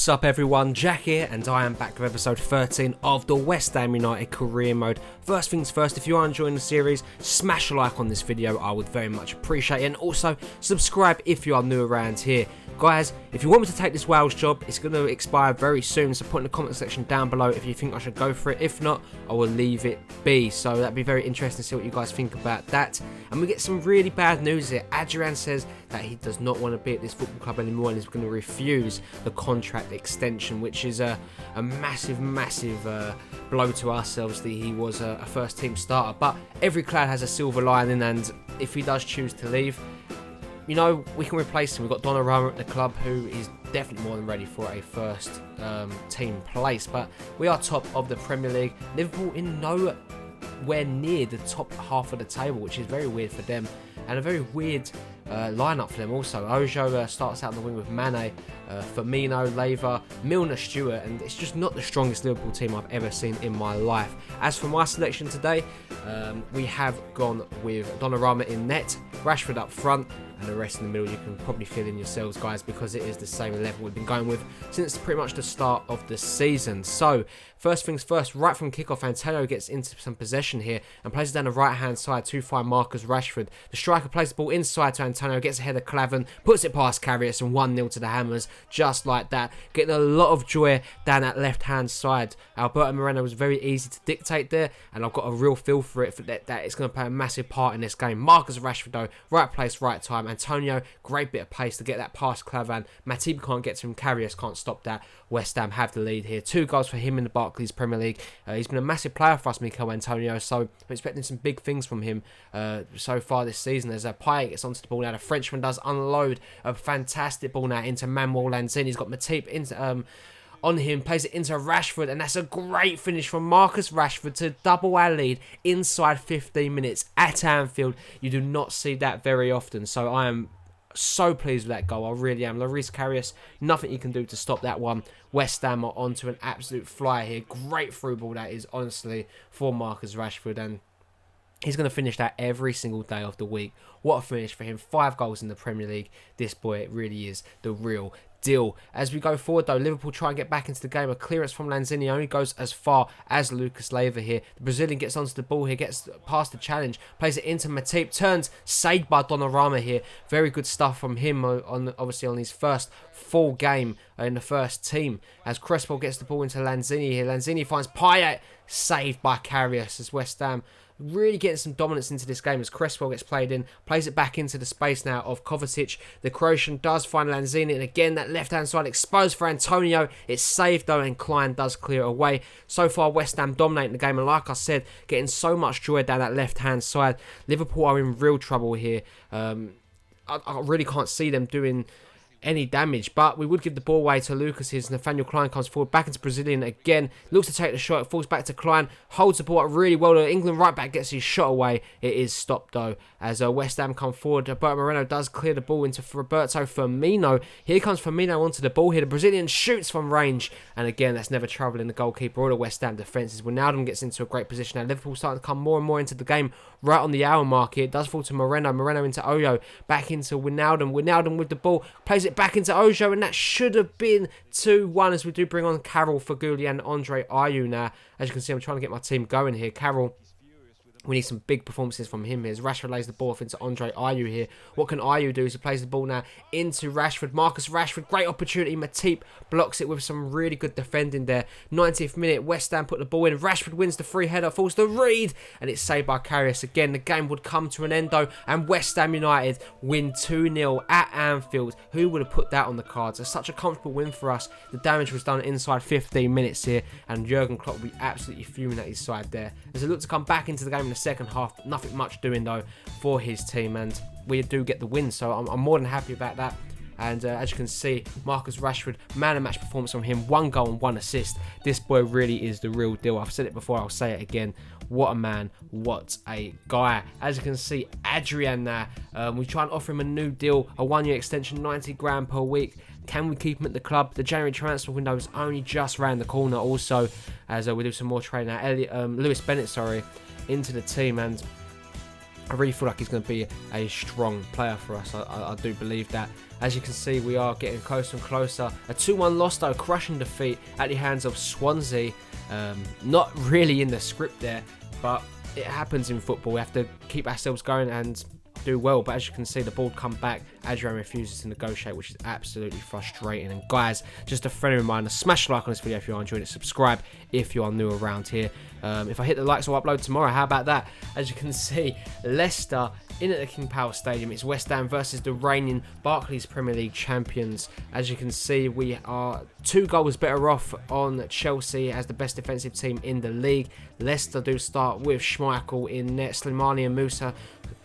What's up everyone, Jack here, and I am back with episode 13 of the West Ham United career mode. First things first, if you are enjoying the series, smash a like on this video, I would very much appreciate it, and also subscribe if you are new around here. Guys, if you want me to take this Wales job, it's going to expire very soon, so put in the comment section down below if you think I should go for it. If not, I will leave it be, so that'd be very interesting to see what you guys think about that. And we get some really bad news here. Jurgen says that he does not want to be at this football club anymore and is going to refuse the contract extension, which is a massive blow to ourselves that he was a first team starter. But every cloud has a silver lining, and if he does choose to leave, you know, we can replace him. We've got Donnarumma at the club, who is definitely more than ready for a first team place. But we are top of the Premier League. Liverpool in nowhere near the top half of the table, which is very weird for them, and a very weird lineup for them also. Ojo starts out on the wing with Mane, Firmino, Leiva, Milner, Stewart, and it's just not the strongest Liverpool team I've ever seen in my life. As for my selection today, we have gone with Donnarumma in net, Rashford up front, and the rest in the middle you can probably fill in yourselves, guys, because it is the same level we've been going with since pretty much the start of the season. So, first things first, right from kickoff, Antonio gets into some possession here and plays it down the right-hand side to find Marcus Rashford. The striker plays the ball inside to Antonio, gets ahead of Klavan, puts it past Karius, and 1-0 to the Hammers, just like that. Getting a lot of joy down that left-hand side. Alberto Moreno was very easy to dictate there, and I've got a real feel for it, that it's going to play a massive part in this game. Marcus Rashford, though, right place, right time. Antonio, great bit of pace to get that past Klavan. Matip can't get to him, Karius can't stop that. West Ham have the lead here. 2 goals for him in the Barclays Premier League. He's been a massive player for us, Mikel Antonio, so I'm expecting some big things from him so far this season. As Payet gets onto the ball now, the Frenchman does unload a fantastic ball now into Manuel Lanzini. He's got Matip into on him, plays it into Rashford, and that's a great finish from Marcus Rashford to double our lead inside 15 minutes at Anfield. You do not see that very often, so I am so pleased with that goal. I really am. Lloris Karius, nothing you can do to stop that one. West Ham are onto an absolute flyer here. Great through ball that is, honestly, for Marcus Rashford, and he's going to finish that every single day of the week. What a finish for him. 5 goals in the Premier League. This boy really is the real deal. As we go forward, though, Liverpool try and get back into the game. A clearance from Lanzini only goes as far as Lucas Leiva here. The Brazilian gets onto the ball here, gets past the challenge, plays it into Matip, turns, saved by Donnarumma here. Very good stuff from him, obviously on his first full game in the first team. As Crespo gets the ball into Lanzini here. Lanzini finds Payet, saved by Karius, as West Ham really getting some dominance into this game as Crespo gets played in, plays it back into the space now of Kovacic. The Croatian does find Lanzini, and again that left-hand side exposed for Antonio. It's saved though, and Klein does clear away. So far, West Ham dominating the game, and like I said, getting so much joy down that left-hand side. Liverpool are in real trouble here. I really can't see them doing any damage, but we would give the ball away to Lucas. His Nathaniel Klein comes forward, back into Brazilian again, looks to take the shot, it falls back to Klein, holds the ball up really well. The England right back gets his shot away. It is stopped though as West Ham come forward. Alberto Moreno does clear the ball into Roberto Firmino. Here comes Firmino onto the ball here. The Brazilian shoots from range, and again that's never troubling the goalkeeper or the West Ham defences. Wijnaldum gets into a great position now. Liverpool starting to come more and more into the game right on the hour mark here. It does fall to Moreno into Oyo, back into Wijnaldum with the ball, plays it back into Ojo, and that should have been 2-1 as we do bring on Carroll, Faguli and Andre Ayew now. As you can see, I'm trying to get my team going here. Carroll, we need some big performances from him here. As Rashford lays the ball off into Andre Ayew here. What can Ayew do? He plays the ball now into Rashford. Marcus Rashford, great opportunity. Matip blocks it with some really good defending there. 90th minute, West Ham put the ball in. Rashford wins the free header, falls to Reed, and it's saved by Karius. Again, the game would come to an end though, and West Ham United win 2-0 at Anfield. Who would have put that on the cards? It's such a comfortable win for us. The damage was done inside 15 minutes here, and Jurgen Klopp will be absolutely fuming at his side there. As it looks to come back into the game in the second half, nothing much doing though for his team, and we do get the win, so I'm more than happy about that. And as you can see, Marcus Rashford, man of match performance from him, 1 goal and 1 assist. This boy really is the real deal. I've said it before, I'll say it again. What a man, what a guy. As you can see, Adrian now, we try and offer him a new deal, a 1-year extension, 90 grand per week. Can we keep him at the club? The January transfer window is only just round the corner also, as we do some more trading now. Lewis Bennett, into the team, and I really feel like he's going to be a strong player for us. I do believe that. As you can see, we are getting closer and closer. A 2-1 loss though, crushing defeat at the hands of Swansea. Not really in the script there, but it happens in football. We have to keep ourselves going and do well, but as you can see, the ball come back. Adrian refuses to negotiate, which is absolutely frustrating. And guys, just a friendly reminder, smash a like on this video if you are enjoying it, subscribe if you are new around here. If I hit the likes, I'll upload tomorrow. How about that? As you can see, Leicester in at the King Power Stadium. It's West Ham versus the reigning Barclays Premier League champions. As you can see, we are 2 goals better off on Chelsea as the best defensive team in the league. Leicester do start with Schmeichel in net, Slimani and Musa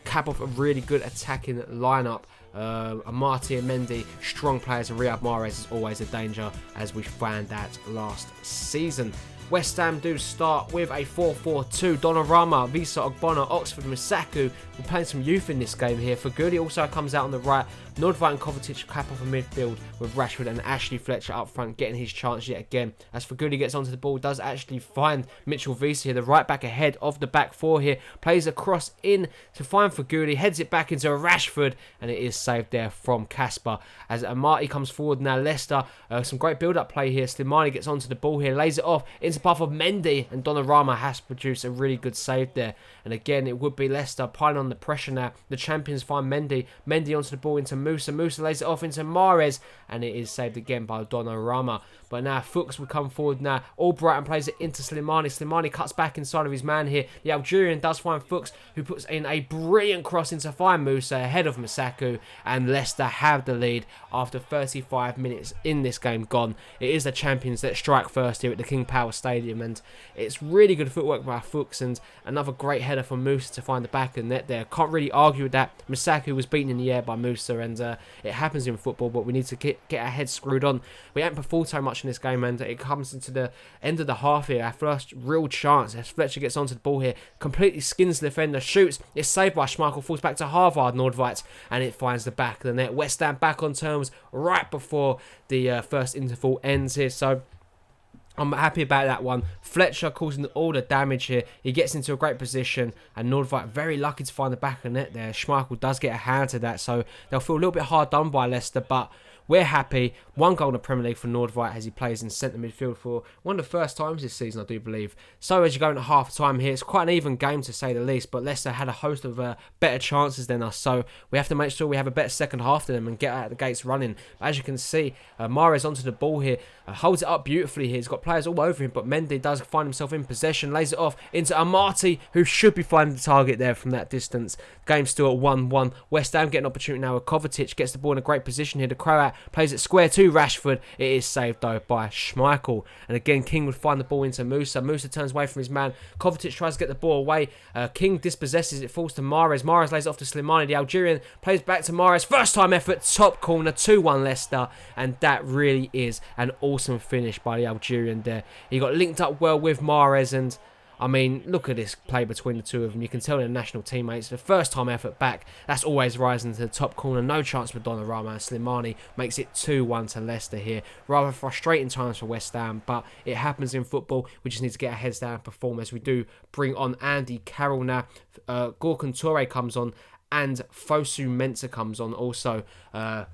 cap off a really good attacking lineup. Amati and Mendy, strong players, and Riyad Mahrez is always a danger, as we found that last season. West Ham do start with a 4-4-2. Donnarumma, Visa, Ogbonna, Oxford, Musaku. We're playing some youth in this game here. Fagudi also comes out on the right. Nordveit and Kovacic cap off a midfield with Rashford and Ashley Fletcher up front, getting his chance yet again. As Fagudi gets onto the ball, does actually find Mitchell Visa here, the right back ahead of the back four here. Plays across in to find Fagudi, heads it back into Rashford, and it is saved there from Kasper. As Amati comes forward now, Leicester, some great build-up play here. Slimani gets onto the ball here, lays it off into the path of Mendy, and Donnarumma has produced a really good save there. And again, it would be Leicester piling on the pressure now. The champions find Mendy. Mendy onto the ball into Musa. Musa lays it off into Mahrez, and it is saved again by Donnarumma. But now Fuchs will come forward now. Albrighton plays it into Slimani. Slimani cuts back inside of his man here. The Algerian does find Fuchs, who puts in a brilliant cross into find Musa ahead of Musaku, and Leicester have the lead after 35 minutes in this game gone. It is the champions that strike first here at the King Power Stadium, and it's really good footwork by Fuchs, and another great header from Musa to find the back of the net there. Can't really argue with that. Musaku was beaten in the air by Musa, and it happens in football, but we need to get our heads screwed on. We haven't performed so much in this game, and it comes into the end of the half here. Our first real chance as Fletcher gets onto the ball here, completely skins the defender, shoots. It's saved by Schmeichel, falls back to Harvard Nordveit, and it finds the back of the net. West Ham back on terms right before the first interval ends here, so I'm happy about that one. Fletcher causing all the damage here. He gets into a great position, and Nordveit very lucky to find the back of the net there. Schmeichel does get a hand to that, so they'll feel a little bit hard done by Leicester, but we're happy. 1 goal in the Premier League for Nordveit as he plays in centre midfield for one of the first times this season, I do believe. So as you go into half time here, it's quite an even game to say the least, but Leicester had a host of better chances than us, so we have to make sure we have a better second half than them and get out of the gates running. But as you can see, Mahrez onto the ball here, holds it up beautifully here. He's got players all over him, but Mendy does find himself in possession, lays it off into Amati, who should be finding the target there from that distance. Game's still at 1-1. West Ham get an opportunity now with Kovacic, gets the ball in a great position here. The Croat plays it square to Rashford. It is saved though by Schmeichel. And again, King would find the ball into Musa. Musa turns away from his man. Kovacic tries to get the ball away. King dispossesses it, falls to Mahrez. Mahrez lays it off to Slimani. The Algerian plays back to Mahrez. First time effort, top corner, 2-1 Leicester. And that really is an awesome finish by the Algerian there. He got linked up well with Mahrez, and I mean, look at this play between the two of them. You can tell they're national teammates. The first time effort back, that's always rising to the top corner. No chance for Donnarumma, and Slimani makes it 2-1 to Leicester here. Rather frustrating times for West Ham, but it happens in football. We just need to get our heads down and perform as we do bring on Andy Carroll now. Gorkan Toure comes on, and Fosu Mensah comes on also.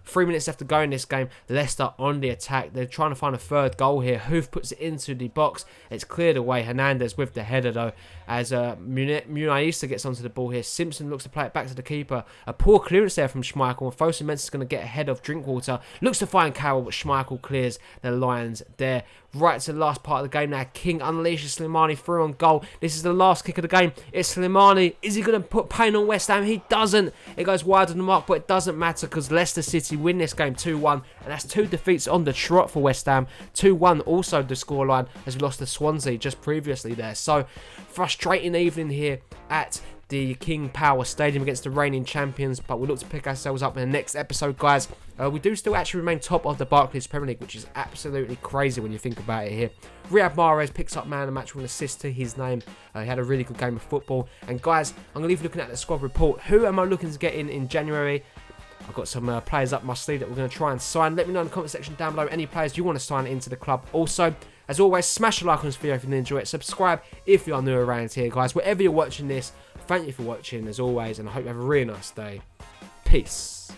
3 minutes left to go in this game. Leicester on the attack. They're trying to find a third goal here. Hoof puts it into the box. It's cleared away. Hernandez with the header though. As Munaisa gets onto the ball here. Simpson looks to play it back to the keeper. A poor clearance there from Schmeichel. And Fosu Mensah is going to get ahead of Drinkwater. Looks to find Carroll, but Schmeichel clears the Lions there. Right to the last part of the game now. King unleashes Slimani through on goal. This is the last kick of the game. It's Slimani. Is he going to put pain on West Ham? He doesn't. It goes wide of the mark, but it doesn't matter because Leicester City win this game 2-1. And that's 2 defeats on the trot for West Ham. 2-1 also the scoreline as we lost to Swansea just previously there. So frustrating evening here at the King Power Stadium against the reigning champions, but we'll look to pick ourselves up in the next episode, guys. We do still actually remain top of the Barclays Premier League, which is absolutely crazy when you think about it here. Riyad Mahrez picks up man of the match with an assist to his name. He had a really good game of football. And guys, I'm going to leave you looking at the squad report. Who am I looking to get in January? I've got some players up my sleeve that we're going to try and sign. Let me know in the comment section down below any players you want to sign into the club. Also, as always, smash a like on this video if you enjoy it. Subscribe if you are new around here, guys. Wherever you're watching this, Thank you for watching as always, and I hope you have a really nice day. Peace.